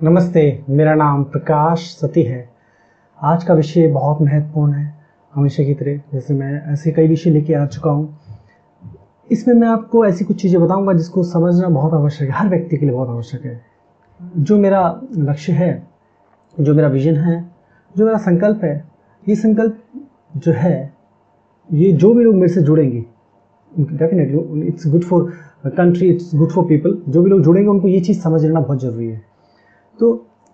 नमस्ते, मेरा नाम प्रकाश सती है। आज का विषय बहुत महत्वपूर्ण है। हमेशा की तरह जैसे मैं ऐसे कई विषय लेके आ चुका हूँ। इसमें मैं आपको ऐसी कुछ चीज़ें बताऊंगा जिसको समझना बहुत आवश्यक है, हर व्यक्ति के लिए बहुत आवश्यक है। जो मेरा लक्ष्य है, जो मेरा विजन है, जो मेरा संकल्प है, ये संकल्प जो है, ये जो भी लोग मेरे से जुड़ेंगे, definitely it's good for country, it's good for people. जो भी लोग जुड़ेंगे उनको ये चीज़ समझ लेना बहुत ज़रूरी है। तो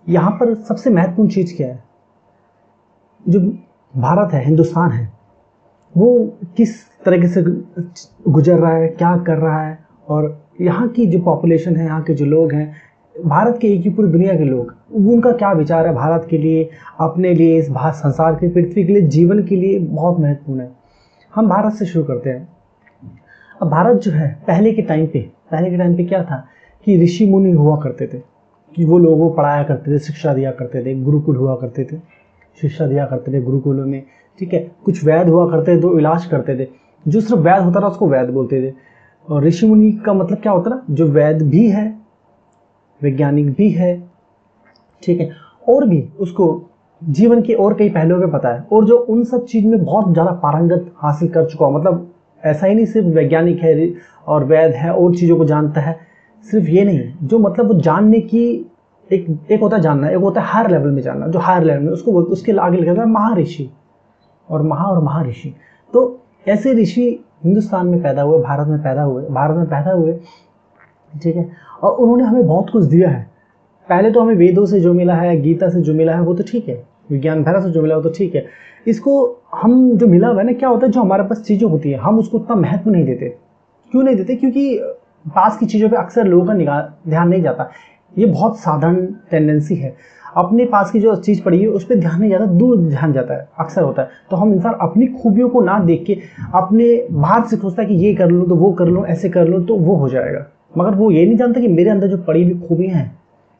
यहाँ पर सबसे महत्वपूर्ण चीज़ क्या है? जो भारत है, हिंदुस्तान है, वो किस तरीके से गुजर रहा है, क्या कर रहा है, और यहाँ की जो पॉपुलेशन है, यहाँ के जो लोग हैं, भारत के एक ही पूरी दुनिया के लोग, उनका क्या विचार है भारत के लिए, अपने लिए, इस संसार की पृथ्वी के लिए, जीवन के लिए बहुत महत्वपूर्ण है। हम भारत से शुरू करते हैं। अब भारत जो है, पहले के टाइम पे क्या था कि ऋषि मुनि हुआ करते थे, कि वो लोगों को पढ़ाया करते थे, शिक्षा दिया करते थे, गुरुकुल हुआ करते थे, शिक्षा दिया करते थे गुरुकुलों में। ठीक है, कुछ वैद हुआ करते थे, तो इलाज करते थे। जो सिर्फ वैद होता था उसको वैद बोलते थे। और ऋषि मुनि का मतलब क्या होता ना, जो वैद भी है, वैज्ञानिक भी है, ठीक है, और भी उसको जीवन के और कई पहलुओं पे पता है, और जो उन सब चीज में बहुत ज़्यादा पारंगत हासिल कर चुका हो। मतलब ऐसा ही नहीं सिर्फ वैज्ञानिक है और वैद है और चीज़ों को जानता है, सिर्फ ये नहीं, जो मतलब वो जानने की एक होता है जानना, एक होता है हायर लेवल में जानना। जो हायर लेवल में उसको बोलते, उसके आगे लिखा था महर्षि और महर्षि। तो ऐसे ऋषि हिंदुस्तान में पैदा हुए, भारत में पैदा हुए, ठीक है, और उन्होंने हमें बहुत कुछ दिया है। पहले तो हमें वेदों से जो मिला है, गीता से जो मिला है वो तो ठीक है, विज्ञान धारा से जो मिला है वो तो ठीक है। इसको हम जो मिला हुआ है ना, क्या होता है, जो हमारे पास चीज़ें होती हैं हम उसको उतना महत्व नहीं देते। क्यों नहीं देते? क्योंकि पास की चीज़ों पे अक्सर लोगों का ध्यान नहीं जाता। ये बहुत साधारण टेंडेंसी है, अपने पास की जो चीज़ पड़ी है उस पर ध्यान नहीं जाता, दूर ध्यान जाता है, अक्सर होता है। तो हम इंसान अपनी खूबियों को ना देख के अपने बाहर से सोचता है कि ये कर लूँ तो वो कर लूँ, ऐसे कर लूँ तो वो हो जाएगा, मगर वो ये नहीं जानता कि मेरे अंदर जो पड़ी हुई खूबियाँ हैं,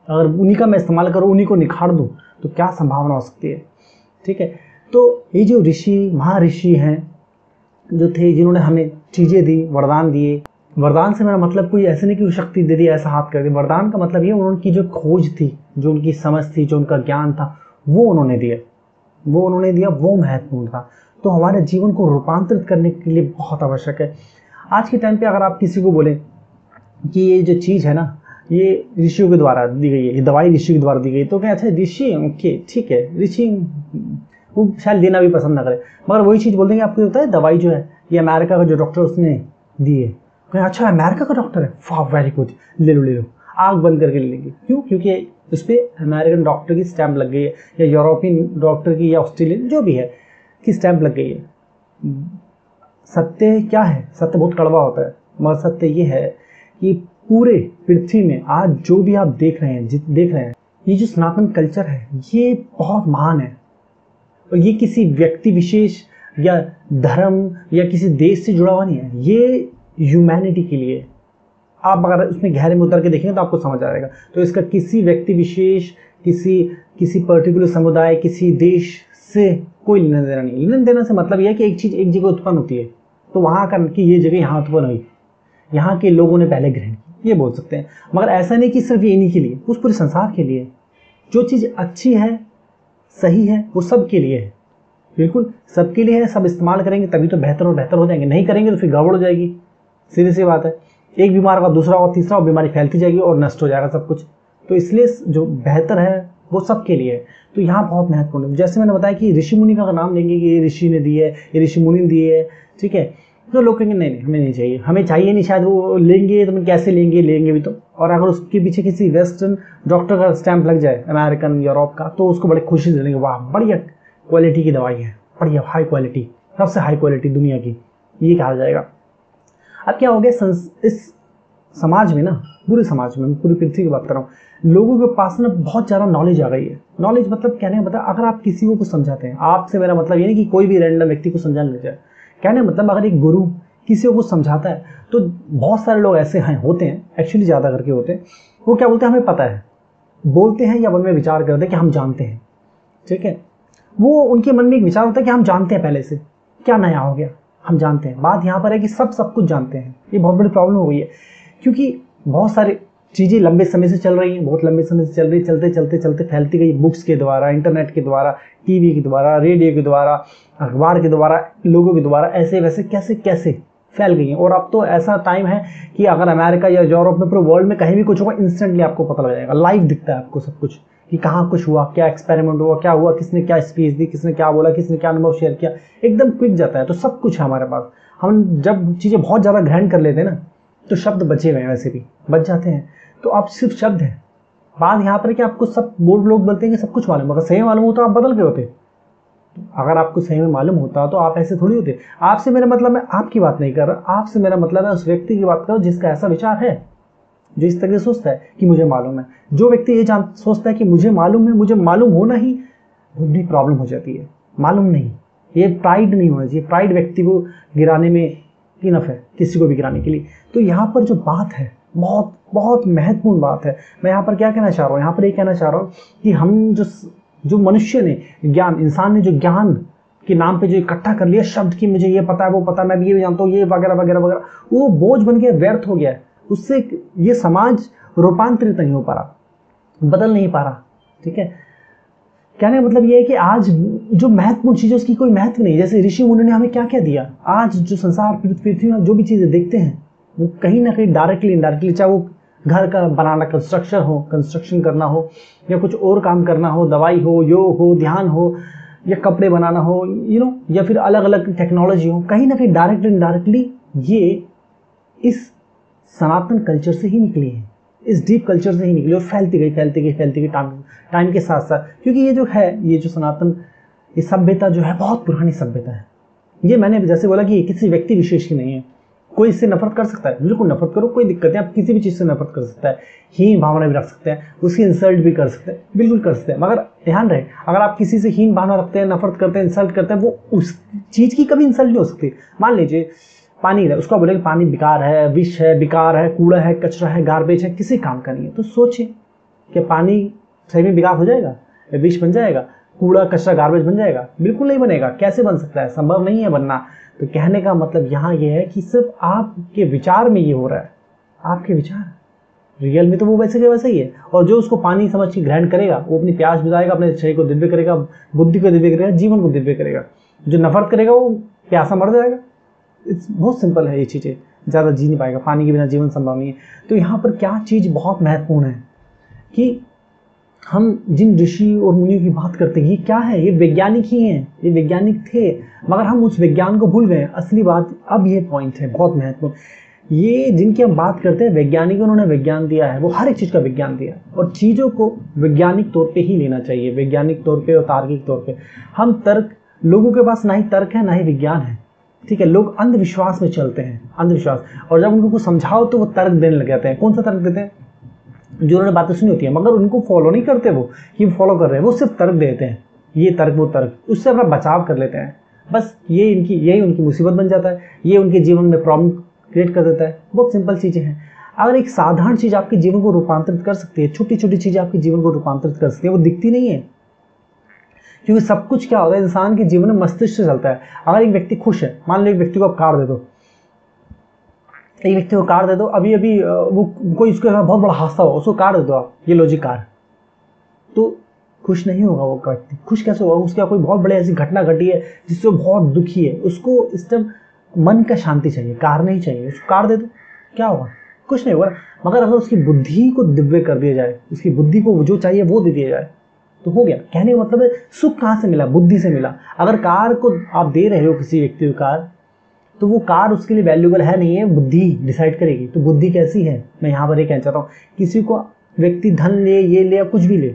अगर उन्हीं का मैं इस्तेमाल करूँ, उन्हीं को निखार दूँ तो क्या संभावना हो सकती है। ठीक है, तो ये जो ऋषि महर्षि हैं जो थे, जिन्होंने हमें चीज़ें दी, वरदान दिए। वरदान से मेरा मतलब कोई ऐसे नहीं कि शक्ति दे दी, ऐसा हाथ कर दी। वरदान का मतलब ये, उनकी जो खोज थी, जो उनकी समझ थी, जो उनका ज्ञान था, वो उन्होंने दिया, वो महत्वपूर्ण था। तो हमारे जीवन को रूपांतरित करने के लिए बहुत आवश्यक है। आज के टाइम पे अगर आप किसी को बोलें कि ये जो चीज़ है ना, ये ऋषियों के द्वारा दी गई है, ये दवाई ऋषि के द्वारा दी गई, तो क्या अच्छा ऋषि, ओके ठीक है, ऋषि वो शायद देना भी पसंद ना करे, मगर वही चीज़ बोल देंगे आपको होता है दवाई जो है ये अमेरिका का जो डॉक्टर उसने दी है। अच्छा अमेरिका का डॉक्टर है, वाह वेरी गुड, ले लो, आग बंद करके ले लेंगे। क्यों? क्योंकि उस पर अमेरिकन डॉक्टर की स्टैंप लग गई है, या यूरोपियन डॉक्टर की, या ऑस्ट्रेलियन जो भी है की स्टैंप लग गई है। सत्य क्या है? सत्य बहुत कड़वा होता है, मगर सत्य ये है कि पूरे पृथ्वी में आज जो भी आप देख रहे हैं, ये जो सनातन कल्चर है ये बहुत महान है। और ये किसी व्यक्ति विशेष या धर्म या किसी देश से जुड़ा हुआ नहीं है, ये ह्यूमैनिटी के लिए। आप अगर उसमें गहरे में उतर के देखेंगे तो आपको समझ आएगा। तो इसका किसी व्यक्ति विशेष, किसी पर्टिकुलर समुदाय, किसी देश से कोई लेना देना नहीं। लेना देना से मतलब यह है कि एक चीज़ एक जगह उत्पन्न होती है तो वहाँ का कि ये जगह यहाँ उत्पन्न हुई, यहाँ के लोगों ने पहले ग्रहण की, ये बोल सकते हैं। मगर ऐसा नहीं कि सिर्फ ये इन्हीं के लिए, उस पूरे संसार के लिए। जो चीज़ अच्छी है, सही है, वो सबके लिए है, बिल्कुल सबके लिए है। सब इस्तेमाल करेंगे तभी तो बेहतर और बेहतर हो जाएंगे, नहीं करेंगे तो फिर गड़बड़ हो जाएगी। सीधी सी बात है, एक बीमार का दूसरा और तीसरा और बीमारी फैलती जाएगी और नष्ट हो जाएगा सब कुछ। तो इसलिए जो बेहतर है वो सबके लिए है। तो यहाँ बहुत महत्वपूर्ण है। जैसे मैंने बताया कि ऋषि मुनि का नाम लेंगे कि ये ऋषि ने दी है, ये ऋषि मुनि ने दी है, ठीक है, तो लोग कहेंगे नहीं हमें नहीं चाहिए, हमें चाहिए नहीं, शायद वो लेंगे तो कैसे लेंगे भी तो। और अगर उसके पीछे किसी वेस्टर्न डॉक्टर का स्टैंप लग जाए, अमेरिकन, यूरोप का, तो उसको बड़े खुशी से लेंगे, वाह बढ़िया क्वालिटी की दवाई है, बढ़िया हाई क्वालिटी, सबसे हाई क्वालिटी दुनिया की, ये कहा जाएगा। अब क्या हो गया, इस समाज में ना, पूरे समाज में, पूरी पृथ्वी की बात कर रहा हूँ, लोगों के पास ना बहुत ज़्यादा नॉलेज आ गई है। नॉलेज मतलब कहने का मतलब, अगर आप किसी को कुछ समझाते हैं, आपसे मेरा मतलब ये नहीं कि कोई भी रैंडम व्यक्ति को समझाने लग जाए। कहने मतलब अगर एक गुरु किसी को कुछ समझाता है तो बहुत सारे लोग ऐसे हैं, होते हैं, एक्चुअली ज़्यादा करके होते हैं, वो क्या बोलते हैं हमें पता है, बोलते हैं या मन में विचार करते हैं कि हम जानते हैं। ठीक है, वो उनके मन में एक विचार होता है कि हम जानते हैं, पहले से क्या नया हो गया, हम जानते हैं। बात यहाँ पर है कि सब कुछ जानते हैं। ये बहुत बड़ी प्रॉब्लम हो गई है, क्योंकि बहुत सारे चीज़ें लंबे समय से चल रही हैं, बहुत लंबे समय से चल रही, चलते चलते चलते फैलती गई बुक्स के द्वारा, इंटरनेट के द्वारा, टीवी के द्वारा, रेडियो के द्वारा, अखबार के द्वारा, लोगों के द्वारा, ऐसे वैसे कैसे कैसे फैल गई हैं। और अब तो ऐसा टाइम है कि अगर अमेरिका या यूरोप में, पूरे वर्ल्ड में कहीं भी कुछ होगा, इंस्टेंटली आपको पता लग जाएगा, लाइव दिखता है आपको सब कुछ कि कहाँ कुछ हुआ, क्या एक्सपेरिमेंट हुआ, क्या हुआ, किसने क्या स्पीच दी, किसने क्या बोला, किसने क्या अनुभव शेयर किया, एकदम क्विक जाता है। तो सब कुछ है हमारे पास। हम जब चीज़ें बहुत ज़्यादा ग्रहण कर लेते हैं ना, तो शब्द बचे हुए हैं, वैसे भी बच जाते हैं। तो आप सिर्फ शब्द है। बात यहाँ पर कि आपको सब लोग बोलते हैं कि सब कुछ मालूम, अगर सही मालूम होता आप बदल के होते। अगर आपको सही में मालूम होता तो आप ऐसे थोड़ी होते। आपसे मेरा मतलब, मैं आपकी बात नहीं कर रहा, आपसे मेरा मतलब है उस व्यक्ति की बात करो जिसका ऐसा विचार है, जो इस तरह से सोचता है कि मुझे मालूम है। जो व्यक्ति ये सोचता है कि मुझे मालूम है, मुझे मालूम होना ही, बुद्धि प्रॉब्लम हो जाती है। मालूम नहीं, ये प्राइड नहीं होना चाहिए। प्राइड व्यक्ति को गिराने में इनफ है, किसी को भी गिराने के लिए। तो यहाँ पर जो बात है, बहुत बहुत महत्वपूर्ण बात है। मैं यहाँ पर क्या कहना चाह रहा हूँ, यहाँ पर ये कहना चाह रहा हूँ कि हम जो मनुष्य ने ज्ञान, इंसान ने जो ज्ञान के नाम पे जो इकट्ठा कर लिया शब्द की, मुझे ये पता है, वो पता है, मैं भी ये जानता हूँ, ये वगैरह वगैरह वगैरह, वो बोझ बन गया, व्यर्थ हो गया है। उससे ये समाज रूपांतरित नहीं हो पा रहा, बदल नहीं पा रहा। ठीक है, कहने का मतलब ये है कि आज जो महत्वपूर्ण चीज़ है उसकी कोई महत्व नहीं। जैसे ऋषि मुनि ने हमें क्या क्या दिया, आज जो संसार पृथ्वी में जो भी चीज़ें देखते हैं वो कहीं ना कहीं डायरेक्टली इनडायरेक्टली, चाहे वो घर का बनाना, कंस्ट्रक्शन करना हो, या कुछ और काम करना हो, दवाई हो, योग हो, ध्यान हो, या कपड़े बनाना हो, या फिर अलग अलग टेक्नोलॉजी हो, कहीं ना कहीं डायरेक्टली इनडायरेक्टली ये इस सनातन कल्चर से ही निकली है, इस डीप कल्चर से ही निकली, और फैलती गई टाइम के साथ साथ। क्योंकि ये जो है, ये जो सनातन, ये सभ्यता जो है बहुत पुरानी सभ्यता है। ये मैंने जैसे बोला कि ये किसी व्यक्ति विशेष की नहीं है। कोई इससे नफरत कर सकता है, बिल्कुल नफरत करो, कोई दिक्कत नहीं। आप किसी भी चीज़ से नफरत कर सकता है, हीन भावना भी रख सकते हैं, उसकी इंसल्ट भी कर सकते हैं, बिल्कुल कर सकते हैं। मगर ध्यान रहे, अगर आप किसी से हीन भावना रखते हैं, नफरत करते हैं, इंसल्ट करते हैं, वो उस चीज़ की कभी इंसल्ट नहीं हो सकती। मान लीजिए पानी है, उसका बोले कि पानी बेकार है, विष है, बेकार है, कूड़ा है, कचरा है, गार्बेज है, किसी काम का नहीं है। तो सोचिए कि पानी सही में बेकार हो जाएगा, विष बन जाएगा, कूड़ा कचरा गार्बेज बन जाएगा? बिल्कुल नहीं बनेगा। कैसे बन सकता है? संभव नहीं है बनना। तो कहने का मतलब यहाँ ये है कि सिर्फ आपके विचार में ये हो रहा है, आपके विचार, रियल में तो वो वैसे के वैसे ही है। और जो उसको पानी समझ के ग्रहण करेगा वो अपनी प्यास बुझाएगा, अपने शरीर को दिव्य करेगा, बुद्धि को दिव्य करेगा, जीवन को दिव्य करेगा। जो नफरत करेगा वो प्यासा मर जाएगा। बहुत सिंपल है ये चीज़ें, ज़्यादा जी नहीं पाएगा। पानी के बिना जीवन संभव नहीं है। तो यहाँ पर क्या चीज़ बहुत महत्वपूर्ण है कि हम जिन ऋषि और मुनियों की बात करते हैं, ये क्या है? ये वैज्ञानिक ही हैं, ये वैज्ञानिक थे, मगर हम उस विज्ञान को भूल गए। असली बात अब ये पॉइंट है बहुत महत्वपूर्ण। ये जिनकी हम बात करते हैं वैज्ञानिक, उन्होंने विज्ञान दिया है, वो हर एक चीज़ का विज्ञान दिया है। और चीज़ों को वैज्ञानिक तौर पे ही लेना चाहिए, वैज्ञानिक तौर पे और तार्किक तौर पे। हम तर्क, लोगों के पास ना ही तर्क है ना ही विज्ञान है। ठीक है, लोग अंधविश्वास में चलते हैं, अंधविश्वास। और जब उनको कुछ समझाओ तो वो तर्क देने लग जाते हैं। कौन सा तर्क देते हैं? जो उन्होंने बातें सुनी होती है, मगर उनको फॉलो नहीं करते वो कि फॉलो कर रहे हैं, वो सिर्फ तर्क देते हैं, ये तर्क वो तर्क, उससे अपना बचाव कर लेते हैं। बस यही उनकी मुसीबत बन जाता है, ये उनके जीवन में प्रॉब्लम क्रिएट कर देता है। बहुत सिंपल चीज़ें हैं। अगर एक साधारण चीज़ आपके जीवन को रूपांतरित कर सकती है, छोटी छोटी चीज़ें आपके जीवन को रूपांतरित कर सकती है, वो दिखती नहीं है। क्योंकि सब कुछ क्या होता है, इंसान के जीवन में मस्तिष्क से चलता है। अगर एक व्यक्ति खुश है, मान लो एक व्यक्ति को आप कार दे दो, एक व्यक्ति को कार दे दो, अभी अभी वो कोई उसके साथ बहुत बड़ा हादसा हो, उसको कार दे दो आप, ये लो जी कार, तो खुश नहीं होगा वो व्यक्ति। खुश कैसे होगा? उसका कोई बहुत बड़ी ऐसी घटना घटी है जिससे वो बहुत दुखी है, उसको इस टाइम मन का शांति चाहिए, कार नहीं चाहिए। उसको कार दे दो, क्या होगा? कुछ नहीं होगा। मगर अगर उसकी बुद्धि को दिव्य कर दिया जाए, उसकी बुद्धि को जो चाहिए वो दे दिया जाए, तो हो गया। कहने का मतलब है सुख कहाँ से मिला? बुद्धि से मिला। अगर कार को आप दे रहे हो किसी व्यक्ति को कार, तो वो कार उसके लिए वैल्यूबल है नहीं है, बुद्धि डिसाइड करेगी। तो बुद्धि कैसी है, मैं यहाँ पर ये कहना चाहता हूँ। किसी को व्यक्ति धन ले, ये ले या कुछ भी ले,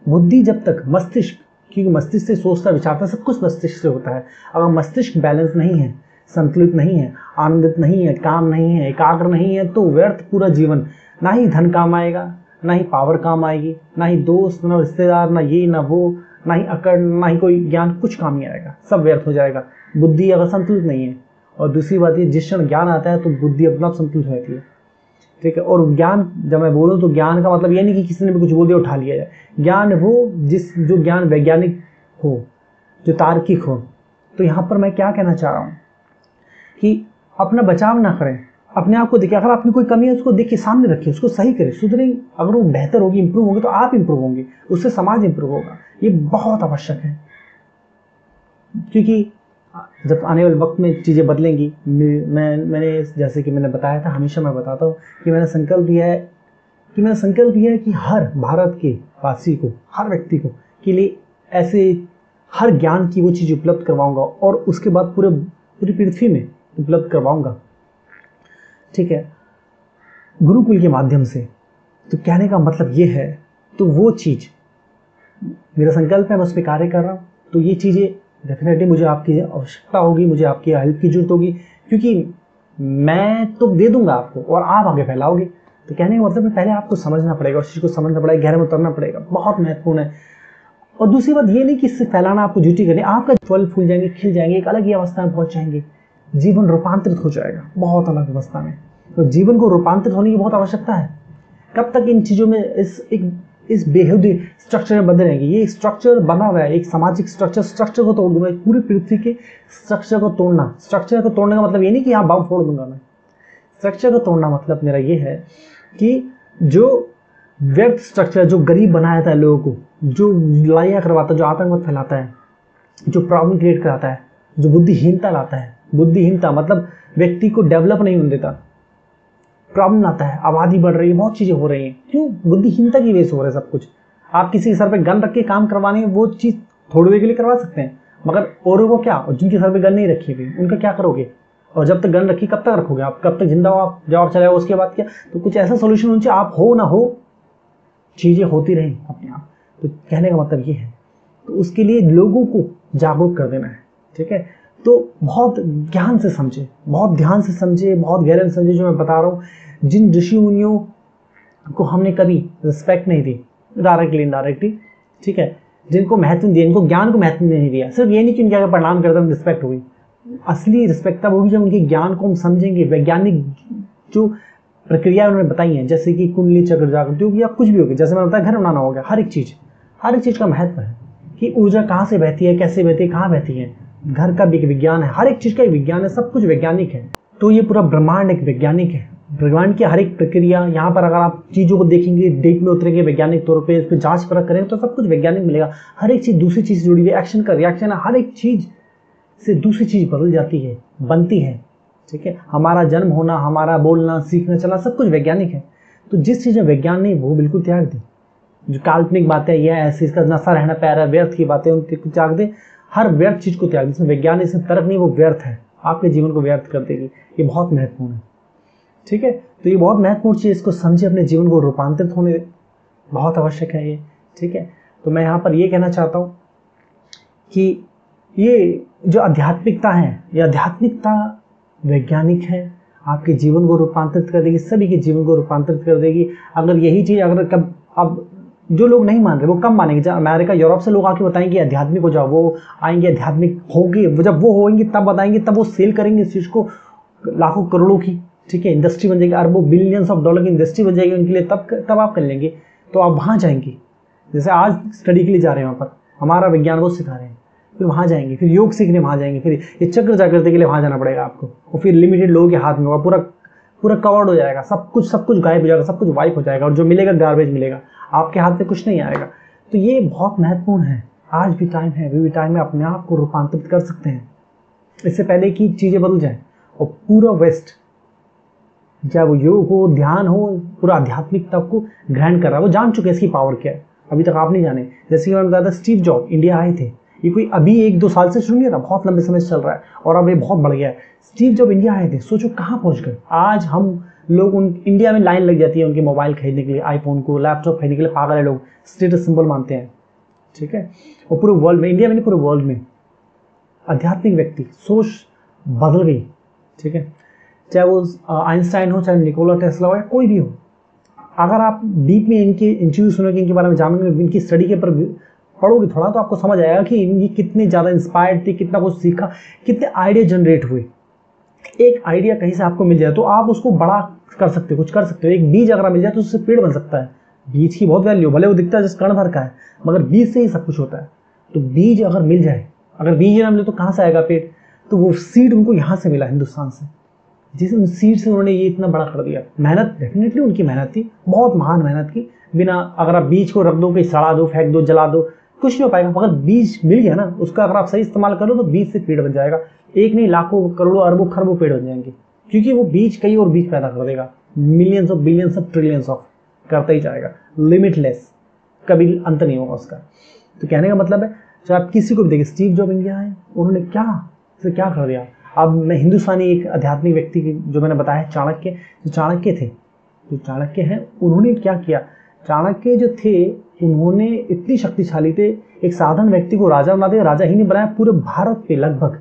बुद्धि जब तक, मस्तिष्क, क्योंकि मस्तिष्क से सोचता विचारता सब कुछ मस्तिष्क से होता है। अगर मस्तिष्क बैलेंस नहीं है, संतुलित नहीं है, आनंदित नहीं है, काम नहीं है, एकाग्र नहीं है, तो व्यर्थ पूरा जीवन। ना ही धन काम आएगा, ना ही पावर काम आएगी, ना ही दोस्त, ना रिश्तेदार, ना ये ना वो, ना ही अकड़, ना ही कोई ज्ञान, कुछ काम नहीं आएगा, सब व्यर्थ हो जाएगा। बुद्धि अगर संतुलित नहीं है। और दूसरी बात ये, जिस क्षण ज्ञान आता है तो बुद्धि अपना संतुलित रहती है। ठीक है। और ज्ञान, जब मैं बोलूँ तो ज्ञान का मतलब ये नहीं कि किसी ने भी कुछ बोल दिया उठा लिया जाए। ज्ञान वो जो ज्ञान वैज्ञानिक हो, जो तार्किक हो। तो यहाँ पर मैं क्या कहना चाह रहा हूँ कि अपना बचाव ना करें, अपने आप को देखिए, अगर आपकी कोई कमी है उसको देखिए, सामने रखिए, उसको सही करें, सुधरे। अगर वो बेहतर होगी, इंप्रूव होगी, तो आप इंप्रूव होंगे, उससे समाज इंप्रूव होगा। ये बहुत आवश्यक है, क्योंकि जब आने वाले वक्त में चीज़ें बदलेंगी। मैंने जैसे कि मैंने बताया था, हमेशा मैं बताता हूँ कि मैंने संकल्प लिया है कि हर भारत के वासी को, हर व्यक्ति को के लिए ऐसे हर ज्ञान की वो चीज़ उपलब्ध करवाऊंगा, और उसके बाद पूरी पृथ्वी में उपलब्ध करवाऊंगा, ठीक है, गुरुकुल के माध्यम से। तो कहने का मतलब ये है, तो वो चीज़ मेरा संकल्प है, मैं उस पर कार्य कर रहा हूँ। तो ये चीज़ें डेफिनेटली मुझे आपकी आवश्यकता होगी, मुझे आपकी हेल्प की जरूरत होगी, क्योंकि मैं तो दे दूंगा आपको और आप आगे फैलाओगे। तो कहने का मतलब पहले आपको समझना पड़ेगा, उस चीज़ को समझना पड़ेगा, गहरे में उतरना पड़ेगा, बहुत महत्वपूर्ण है। और दूसरी बात ये नहीं कि इससे फैलाना आपको ड्यूटी करनी, आपका फल फूल जाएंगे, खिल जाएंगे, एक अलग ही अवस्था में पहुंच जाएंगे, जीवन रूपांतरित हो जाएगा बहुत अलग अवस्था में। तो जीवन को रूपांतरित होने की बहुत आवश्यकता है। कब तक इन चीज़ों में इस बेहूदी स्ट्रक्चर में बंधे रहेंगे? ये स्ट्रक्चर बना हुआ है, एक सामाजिक स्ट्रक्चर को तोड़ दूंगा, पूरी पृथ्वी के स्ट्रक्चर को तोड़ना। स्ट्रक्चर को तोड़ने का मतलब ये नहीं कि यहाँ बम फोड़ दूंगा मैं। स्ट्रक्चर को तोड़ना मतलब मेरा ये है कि जो व्यर्थ स्ट्रक्चर, जो गरीब बनाया था लोगों को, जो लड़ाइयाँ करवाता है, जो आतंकवाद फैलाता है, जो प्रॉब्लम क्रिएट कराता है, जो बुद्धिहीनता लाता है। बुद्धिहीनता मतलब व्यक्ति को डेवलप नहीं होने देता, प्रॉब्लम लाता है, आबादी बढ़ रही है, बहुत चीज़ें हो रही हैं। क्यों? बुद्धिहीनता की वजह से हो रहा है सब कुछ। आप किसी के सर पे गन रख के काम करवाने, वो चीज़ थोड़ी देर के लिए करवा सकते हैं, मगर औरों को क्या? और जिनके सर पे गन नहीं रखी हुई, उनका क्या करोगे? और जब तक गन रखी, कब तक रखोगे आप? कब तक जिंदा हो आप? जब आप चले जाओ उसके बाद क्या? तो कुछ ऐसा सोल्यूशन होना चाहिए, आप हो ना हो, चीज़ें होती रहें अपने आप। तो कहने का मतलब ये है, तो उसके लिए लोगों को जागरूक कर देना है, ठीक है। तो बहुत ज्ञान से समझे, बहुत ध्यान से समझे, बहुत गहरे से समझे जो मैं बता रहा हूँ। जिन ऋषि मुनियों को हमने कभी रिस्पेक्ट नहीं दी, डायरेक्टली इनडायरेक्टली, ठीक है, जिनको महत्व दिया, इनको ज्ञान को महत्व नहीं दिया, सिर्फ ये नहीं कि उनके आगे प्रणाम करते हम रिस्पेक्ट हुई। असली रिस्पेक्ट तब होगी जब उनके ज्ञान को हम समझेंगे, वैज्ञानिक जो प्रक्रिया उन्होंने बताई है, जैसे कि कुंडली चक्र जागृति होगी या कुछ भी होगी, जैसे मैंने बताया घर बनाना होगा, हर एक चीज़ का महत्व है कि ऊर्जा कहाँ से बहती है, कैसे बहती है, कहाँ बहती है। घर का भी एक विज्ञान है, हर एक चीज़ का एक विज्ञान है, सब कुछ वैज्ञानिक है। तो ये पूरा ब्रह्मांड एक वैज्ञानिक है। ब्रह्मांड की हर एक प्रक्रिया, यहाँ पर अगर आप चीज़ों को देखेंगे, डीप में उतरेंगे वैज्ञानिक तौर पे, इस पर जांच परख करेंगे तो सब कुछ वैज्ञानिक मिलेगा। हर एक चीज़ दूसरी चीज़ जुड़ी हुई है, एक्शन का रिएक्शन है, हर एक चीज़ से दूसरी चीज़ बदल जाती है, बनती है, ठीक है। हमारा जन्म होना, हमारा बोलना, सीखना, चलना, सब कुछ वैज्ञानिक है। तो जिस चीज़ में वैज्ञान नहीं, वो बिल्कुल त्याग दी। जो काल्पनिक बातें, यह ऐसे इसका नशा रहना प्यारा, व्यर्थ की बातें, उनके त्याग दे। हर व्यर्थ चीज़ को त्याग दे, जिसमें वैज्ञान इसमें तर्क नहीं, वो व्यर्थ है, आपके जीवन को व्यर्थ कर देगी। ये बहुत महत्वपूर्ण है, ठीक है। तो ये बहुत महत्वपूर्ण चीज़, इसको समझे, अपने जीवन को रूपांतरित होने बहुत आवश्यक है ये, ठीक है। तो मैं यहाँ पर ये कहना चाहता हूँ कि ये जो आध्यात्मिकता है, ये आध्यात्मिकता वैज्ञानिक है, आपके जीवन को रूपांतरित कर देगी, सभी के जीवन को रूपांतरित कर देगी। अगर यही चीज़ अगर कब, अब जो लोग नहीं मान रहे वो कब मानेंगे? जब अमेरिका, यूरोप से लोग आके बताएंगे आध्यात्मिक हो जाओ, वो आएंगे आध्यात्मिक होंगे, जब वो होंगे तब बताएंगे, तब वो सेल करेंगे इस चीज़ को लाखों करोड़ों की, ठीक है, इंडस्ट्री बन जाएगी, अरबों बिलियंस ऑफ डॉलर की इंडस्ट्री बन जाएगी उनके लिए, तब आप कर लेंगे। तो आप वहाँ जाएंगे, जैसे आज स्टडी के लिए जा रहे हैं वहाँ पर, हमारा विज्ञान वो सिखा रहे हैं, फिर वहाँ जाएंगे, फिर योग सीखने वहाँ जाएंगे, फिर ये चक्र जागृति के लिए वहाँ जाना पड़ेगा आपको, और फिर लिमिटेड लोगों के हाथ में होगा, पूरा कवर्ड हो जाएगा, सब कुछ गायब हो जाएगा, सब कुछ वाइप हो जाएगा, और जो मिलेगा गार्बेज मिलेगा, आपके हाथ में कुछ नहीं आएगा। तो ये बहुत महत्वपूर्ण है। आज भी टाइम है, अभी भी टाइम है, अपने आप को रूपांतरित कर सकते हैं, इससे पहले कि चीज़ें बदल जाएं। और पूरा वेस्ट, चाहे वो योग हो, ध्यान हो, पूरा आध्यात्मिकता को ग्रहण कर रहा है, वो जान चुके हैं इसकी पावर क्या है, अभी तक आप नहीं जाने। जैसे कि मैंने बताया था, स्टीव जॉब इंडिया आए थे, ये कोई अभी 1-2 साल से शुरू नहीं रहा, बहुत लंबे समय से चल रहा है, और अब ये बहुत बढ़ गया है। स्टीव जॉब इंडिया आए थे, सोचो कहाँ पहुँच गए। आज हम लोग इंडिया में लाइन लग जाती है उनके मोबाइल खरीदने के लिए, आईफोन को, लैपटॉप खरीदने के लिए, पागल है लोग, स्टेटस सिंबल मानते हैं, ठीक है। और पूरे वर्ल्ड में, इंडिया में नहीं, पूरे वर्ल्ड में आध्यात्मिक व्यक्ति, सोच बदल गई, ठीक है। चाहे वो आइंस्टाइन हो, चाहे निकोला टेस्ला हो, या कोई भी हो, अगर आप डीप में इनके इंटरव्यू सुनोगे, इनके बारे में जानोगे, इनकी स्टडी के ऊपर पढ़ोगे थोड़ा, तो आपको समझ आएगा कि ये कितने ज़्यादा इंस्पायर्ड थे, कितना कुछ सीखा, कितने आइडिया जनरेट हुए। एक आइडिया कहीं से आपको मिल जाए तो आप उसको बड़ा कर सकते हो, कुछ कर सकते हो। एक बीज अगर मिल जाए तो उससे पेड़ बन सकता है। बीज की बहुत वैल्यू, भले वो दिखता है जिस कण भर का है, मगर बीज से ही सब कुछ होता है। तो बीज अगर मिल जाए, अगर बीज ना मिले तो कहाँ से आएगा पेड़? तो वो सीड उनको यहाँ से मिला, हिंदुस्तान से, जिस उन सीड से उन्होंने ये इतना बड़ा कर दिया। मेहनत डेफिनेटली उनकी मेहनत थी, बहुत महान मेहनत की। बिना अगर आप बीज को रख दो, कहीं सड़ा दो, फेंक दो, जला दो, कुछ नहीं हो पाएगा। मगर बीज मिल गया ना, उसका अगर आप सही इस्तेमाल करो तो बीज से पेड़ बन जाएगा। एक नहीं, लाखों करोड़ों अरबों खरबों पेड़ बन जाएंगे, क्योंकि वो बीज कई और बीज पैदा कर देगा। Millions of, billions of, trillions of करता ही जाएगा, लिमिटलेस, कभी अंत नहीं होगा उसका। तो कहने का मतलब है, जब आप किसी को भी देखिए, स्टीव जॉब इंडिया है, उन्होंने क्या कर दिया। अब मैं हिंदुस्तानी एक आध्यात्मिक व्यक्ति की जो मैंने बताया, चाणक्य, जो चाणक्य थे, जो चाणक्य हैं, उन्होंने क्या किया। चाणक्य जो थे, उन्होंने इतनी शक्तिशाली थे, एक साधारण व्यक्ति को राजा बना दिया। राजा ही नहीं बनाया, पूरे भारत पे लगभग,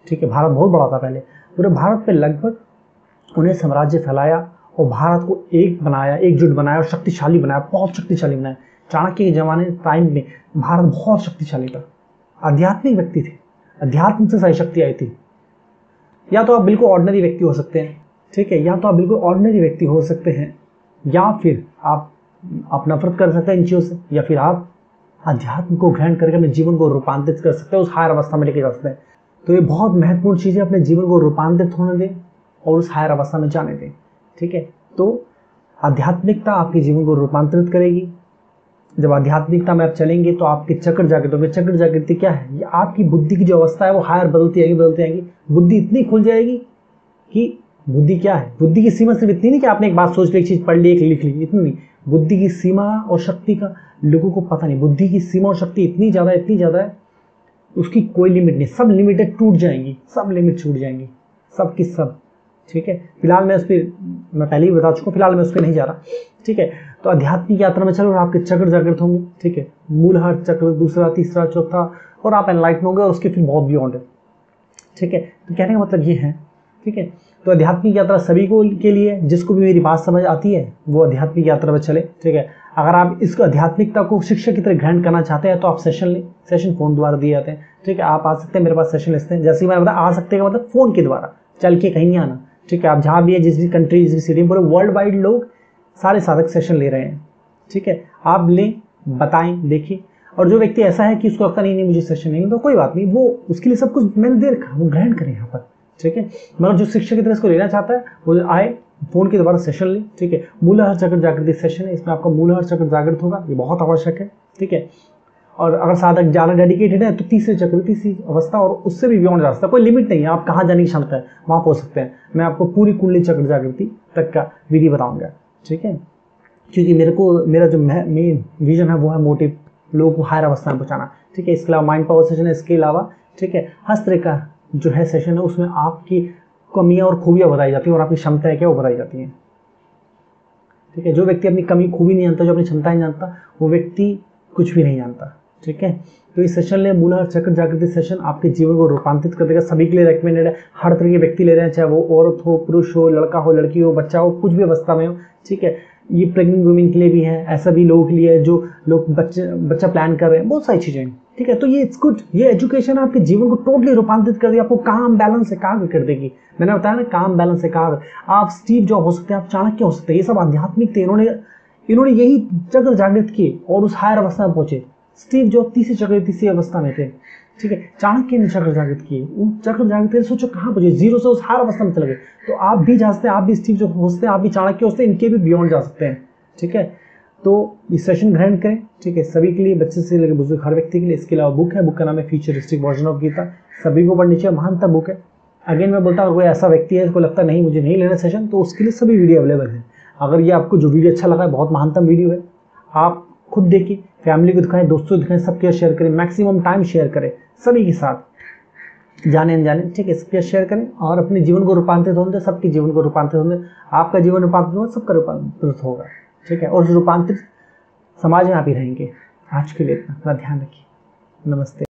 ठीक है, भारत बहुत बड़ा था पहले, पूरे भारत पे लगभग उन्हें साम्राज्य फैलाया और भारत को एक बनाया, एकजुट बनाया और शक्तिशाली बनाया, बहुत शक्तिशाली बनाया। चाणक्य के जमाने टाइम में भारत बहुत शक्तिशाली था। आध्यात्मिक व्यक्ति थे, अध्यात्म से सारी शक्ति आई थी। या तो आप बिल्कुल ऑर्डिनरी व्यक्ति हो सकते हैं, ठीक है, या तो आप बिल्कुल ऑर्डिनरी व्यक्ति हो सकते हैं, या फिर आप नफरत कर सकते हैं इन चीज़ों से, या फिर आप अध्यात्म को ग्रहण करके अपने जीवन को रूपांतरित कर सकते हैं, उस हायर अवस्था में लेके जा सकते हैं। तो ये बहुत महत्वपूर्ण चीज़ है, अपने जीवन को रूपांतरित होने दें और उस हायर अवस्था में जाने दें, ठीक है। तो आध्यात्मिकता आपके जीवन को रूपांतरित करेगी। जब आध्यात्मिकता में आप चलेंगे तो आपके चक्र जागृत होंगे। चक्र जागृति क्या है, ये आपकी बुद्धि की जो अवस्था है वो हायर बदलती आएगी। बुद्धि इतनी खुल जाएगी कि बुद्धि क्या है, बुद्धि की सीमा सिर्फ इतनी नहीं कि आपने एक बात सोच ली, एक चीज पढ़ ली, एक लिख ली, इतनी नहीं। बुद्धि की सीमा और शक्ति का लोगों को पता नहीं। बुद्धि की सीमा और शक्ति इतनी ज्यादा है, उसकी कोई लिमिट नहीं। सब लिमिटेड टूट जाएंगी, सब लिमिट छूट जाएंगी, सब की सब, ठीक है। फिलहाल मैं मैं पहले ही बता चुका हूँ, फिलहाल मैं उस पर नहीं जा रहा, ठीक है। तो आध्यात्मिक यात्रा में चलो और आपके चक्र जागृत होंगे, ठीक है। मूलहार चक्र, दूसरा, तीसरा, चौथा, और आप एनलाइटन होंगे और उसके फिर बहुत बियॉन्ड है, ठीक है। तो कहने का मतलब ये है, ठीक है। तो आध्यात्मिक यात्रा सभी को के लिए, जिसको भी मेरी बात समझ आती है वो आध्यात्मिक यात्रा में चले, ठीक है। अगर आप इस आध्यात्मिकता को शिक्षा की तरह ग्रहण करना चाहते हैं तो आप सेशन लें। सेशन फोन द्वारा दिए जाते हैं, ठीक है। आप आ सकते हैं, मेरे पास सेशन लेते हैं। जैसे ही मैंने बताया, आ सकते हैं मतलब फोन के द्वारा, चल के कहीं नहीं आना, ठीक है। आप जहाँ भी है, जिस भी कंट्री, जिस भी सिटी में, पूरे वर्ल्ड वाइड लोग, सारे साधक सेशन ले रहे हैं, ठीक है। आप लें, बताएं, देखिए। और जो व्यक्ति ऐसा है कि उसको लगता नहीं मुझे सेशन नहीं, तो कोई बात नहीं, वो उसके लिए सब कुछ मैंने दे रखा, वो ग्रहण करें यहाँ पर, ठीक है। मगर जो शिक्षक की तरह इसको लेना चाहता है वो आए, फोन के द्वारा सेशन ले, ठीक है। मूलहार चक्र जागृति सेशन है, इसमें आपका मूलहार चक्र जागृत होगा, ये बहुत आवश्यक है, ठीक है। और अगर साधक ज़्यादा डेडिकेटेड है तो तीसरे चक्र, तीसरी अवस्था और उससे भी बियॉन्ड जा सकता है। कोई लिमिट नहीं है, आप कहाँ जाने की क्षमता है वहाँ पहुँच सकते हैं। मैं आपको पूरी कुंडली चक्र जागृति तक का विधि बताऊंगा, ठीक है। क्योंकि मेरा जो मेन विजन है वो है मोटिव, लोगों को हायर अवस्था में पहुँचाना, ठीक है। इसके अलावा माइंड पावर सेशन है, इसके अलावा, ठीक है, हस्तरेखा जो है सेशन है, उसमें आपकी कमियां और खूबियां बताई जाती हैं और आपकी क्षमता है क्या वो बताई जाती हैं, ठीक है। जो व्यक्ति अपनी कमी खूबी नहीं जानता, जो अपनी क्षमताएं जानता, वो व्यक्ति कुछ भी नहीं जानता, ठीक है। तो इस सेशन ले, मूलहार चक्र जागृति सेशन आपके जीवन को रूपांतरित कर देगा। सभी के लिए रेकमेंडेड है, हर तरह के व्यक्ति ले रहे हैं, चाहे वो औरत हो, पुरुष हो, लड़का हो, लड़की हो, बच्चा हो, कुछ भी अवस्था में हो, ठीक है। ये प्रेग्नेंट वुमेन के लिए भी है, ऐसा भी लोगों के लिए है जो लोग बच्चा प्लान कर रहे हैं, बहुत सारी चीजें, ठीक है। तो ये इट्स गुड, ये एजुकेशन आपके जीवन को टोटली रूपांतरित कर देगी, आपको काम बैलेंस से काम कर देगी। मैंने बताया ना, काम बैलेंस से काम। आप स्टीव जॉब हो सकते हैं, आप चाणक्य हो सकते हैं, ये सब आध्यात्मिक थे। इन्होंने यही चक्र जागृत किए और उस हायर अवस्था में पहुंचे। स्टीव जॉब तीसरी अवस्था में थे, ठीक है। चाणक्य ने चक्र जागृत किए, उन चक्र जागृत सोचो कहाँ पहुंचे, जीरो से उस हायर अवस्था में चले गए। तो आप भी जा सकते हैं, आप भी स्टीव जॉब हो सकते हैं, आप भी चाणक्य हो सकते हैं, इनके भी बियॉन्ड जा सकते हैं, ठीक है। तो इस सेशन ग्रहण करें, ठीक है, सभी के लिए, बच्चे से लेकर बुजुर्ग, हर व्यक्ति के लिए। इसके अलावा बुक है, बुक का नाम है फ्यूचरिस्टिक वर्जन ऑफ गीता, सभी को पढ़नी चाहिए, महानतम बुक है। अगेन मैं बोलता हूँ, कोई ऐसा व्यक्ति है जिसको लगता नहीं मुझे नहीं लेना सेशन, तो उसके लिए सभी वीडियो अवेलेबल है। अगर ये आपको जो वीडियो अच्छा लगा है, बहुत महानतम वीडियो है, आप खुद देखिए, फैमिली को दिखाएं, दोस्तों को दिखाएं, सबके शेयर करें, मैक्सिमम टाइम शेयर करें सभी के साथ, जाने अनजाने, ठीक है। सबके शेयर करें और अपने जीवन को रूपांतरित होने दें, सबके जीवन को रूपांतरित होने दें। आपका जीवन रूपांतरित होगा, सबका रूपांतरित होगा, ठीक है। और रूपांतरित समाज में आप ही रहेंगे। आज के लिए इतना, अपना ध्यान रखिए, नमस्ते।